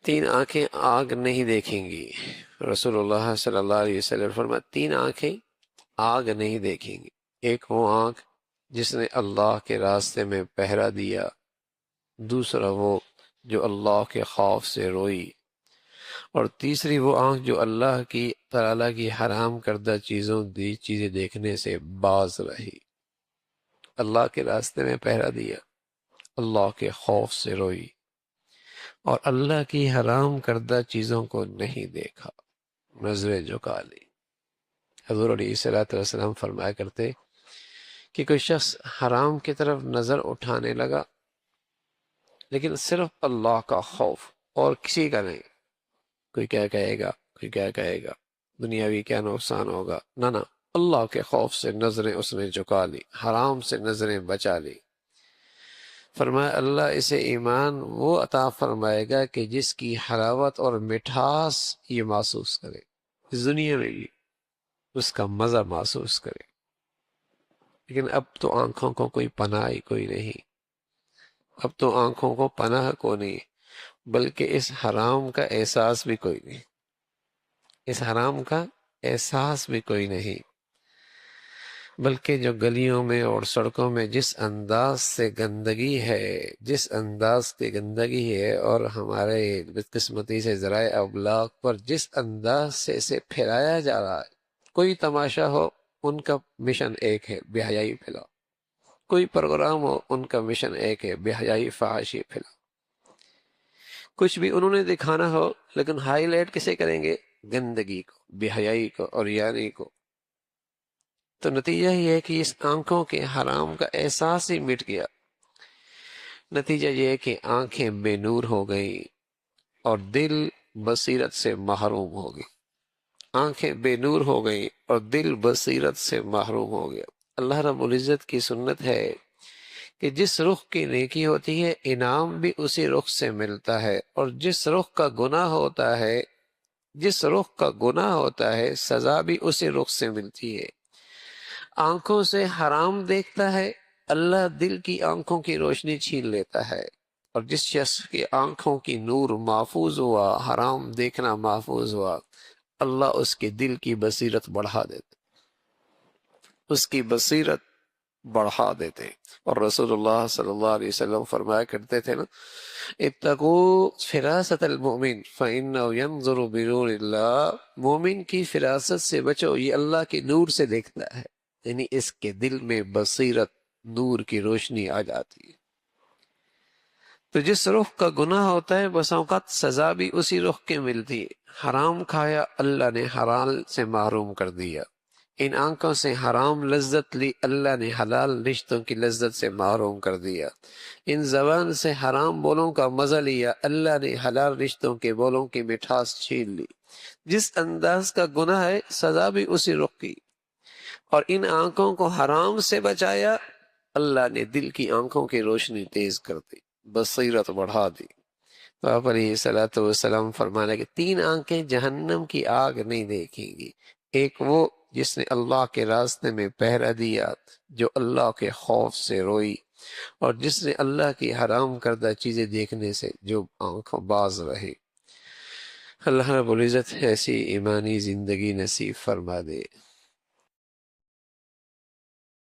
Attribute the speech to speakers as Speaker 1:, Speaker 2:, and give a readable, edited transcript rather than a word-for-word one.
Speaker 1: تین آنکھیں آگ نہیں دیکھیں گی۔ رسول اللہ صلی اللہ علیہ وسلم فرمایا تین آنکھیں آگ نہیں دیکھیں گی۔ ایک وہ آنکھ جس نے اللہ کے راستے میں پہرا دیا، دوسرا وہ جو اللہ کے خوف سے روئی، اور تیسری وہ آنکھ جو اللہ کی تعالیٰ کی حرام کردہ چیزیں دیکھنے سے باز رہی۔ اللہ کے راستے میں پہرا دیا، اللہ کے خوف سے روئی، اور اللہ کی حرام کردہ چیزوں کو نہیں دیکھا، نظریں جھکا لی۔ حضور علیہ الصلوۃ والسلام فرمایا کرتے کہ کوئی شخص حرام کی طرف نظر اٹھانے لگا لیکن صرف اللہ کا خوف اور کسی کا نہیں، کوئی کیا کہے گا، کوئی کیا کہے گا، دنیاوی کیا نقصان ہوگا، نہ اللہ کے خوف سے نظریں اس نے جھکا لی، حرام سے نظریں بچا لی۔ فرمایا اللہ اسے ایمان وہ عطا فرمائے گا کہ جس کی حلاوت اور مٹھاس یہ محسوس کرے، اس دنیا میں بھی اس کا مزہ محسوس کرے۔ لیکن اب تو آنکھوں کو کوئی پناہ ہی کوئی نہیں، اب تو آنکھوں کو پناہ کو نہیں، بلکہ اس حرام کا احساس بھی کوئی نہیں، اس حرام کا احساس بھی کوئی نہیں، بلکہ جو گلیوں میں اور سڑکوں میں جس انداز سے گندگی ہے، جس انداز کی گندگی ہے، اور ہمارے بدقسمتی سے ذرائع ابلاغ پر جس انداز سے اسے پھیلایا جا رہا ہے، کوئی تماشا ہو ان کا مشن ایک ہے، بے حیائی پھیلاؤ، کوئی پروگرام ہو ان کا مشن ایک ہے، بے حیائی فحاشی پھیلاؤ، کچھ بھی انہوں نے دکھانا ہو لیکن ہائی لائٹ کسے کریں گے؟ گندگی کو، بے حیائی کو اور یعنی کو۔ تو نتیجہ یہ ہے کہ اس آنکھوں کے حرام کا احساس ہی مٹ گیا، نتیجہ یہ ہے کہ آنکھیں بے نور ہو گئی اور دل بصیرت سے محروم ہو گئی، آنکھیں بے نور ہو گئی اور دل بصیرت سے محروم ہو گیا۔ اللہ رب العزت کی سنت ہے کہ جس رخ کی نیکی ہوتی ہے انعام بھی اسی رخ سے ملتا ہے، اور جس رخ کا گناہ ہوتا ہے، جس رخ کا گناہ ہوتا ہے سزا بھی اسی رخ سے ملتی ہے۔ آنکھوں سے حرام دیکھتا ہے، اللہ دل کی آنکھوں کی روشنی چھین لیتا ہے، اور جس شخص کی آنکھوں کی نور محفوظ ہوا، حرام دیکھنا محفوظ ہوا، اللہ اس کے دل کی بصیرت بڑھا دیتے، اس کی بصیرت بڑھا دیتے۔ اور رسول اللہ صلی اللہ علیہ وسلم فرمایا کرتے تھے نا، اتقوا فراست المؤمن فإنه ينظر بنور اللہ، مومن کی فراست سے بچو، یہ اللہ کے نور سے دیکھتا ہے، یعنی اس کے دل میں بصیرت، نور کی روشنی آ جاتی ہے۔ تو جس رخ کا گناہ ہوتا ہے بس اوقات سزا بھی اسی رخ کے ملتی ہے۔ حرام کھایا، اللہ نے حلال سے محروم کر دیا، ان آنکھوں سے حرام لذت لی، اللہ نے حلال رشتوں کی لذت سے محروم کر دیا، ان زبان سے حرام بولوں کا مزہ لیا، اللہ نے حلال رشتوں کے بولوں کی مٹھاس چھین لی۔ جس انداز کا گناہ ہے سزا بھی اسی رخ کی، اور ان آنکھوں کو حرام سے بچایا، اللہ نے دل کی آنکھوں کی روشنی تیز کر دی، بصیرت بڑھا دی۔ تو آپ علیہ الصلوۃ والسلام فرمانے کہ تین آنکھیں جہنم کی آگ نہیں دیکھیں گی، ایک وہ جس نے اللہ کے راستے میں پہرا دیا، جو اللہ کے خوف سے روئی، اور جس نے اللہ کی حرام کردہ چیزیں دیکھنے سے جو آنکھوں باز رہی۔ اللہ رب العزت ایسی ایمانی زندگی نصیب فرما دے۔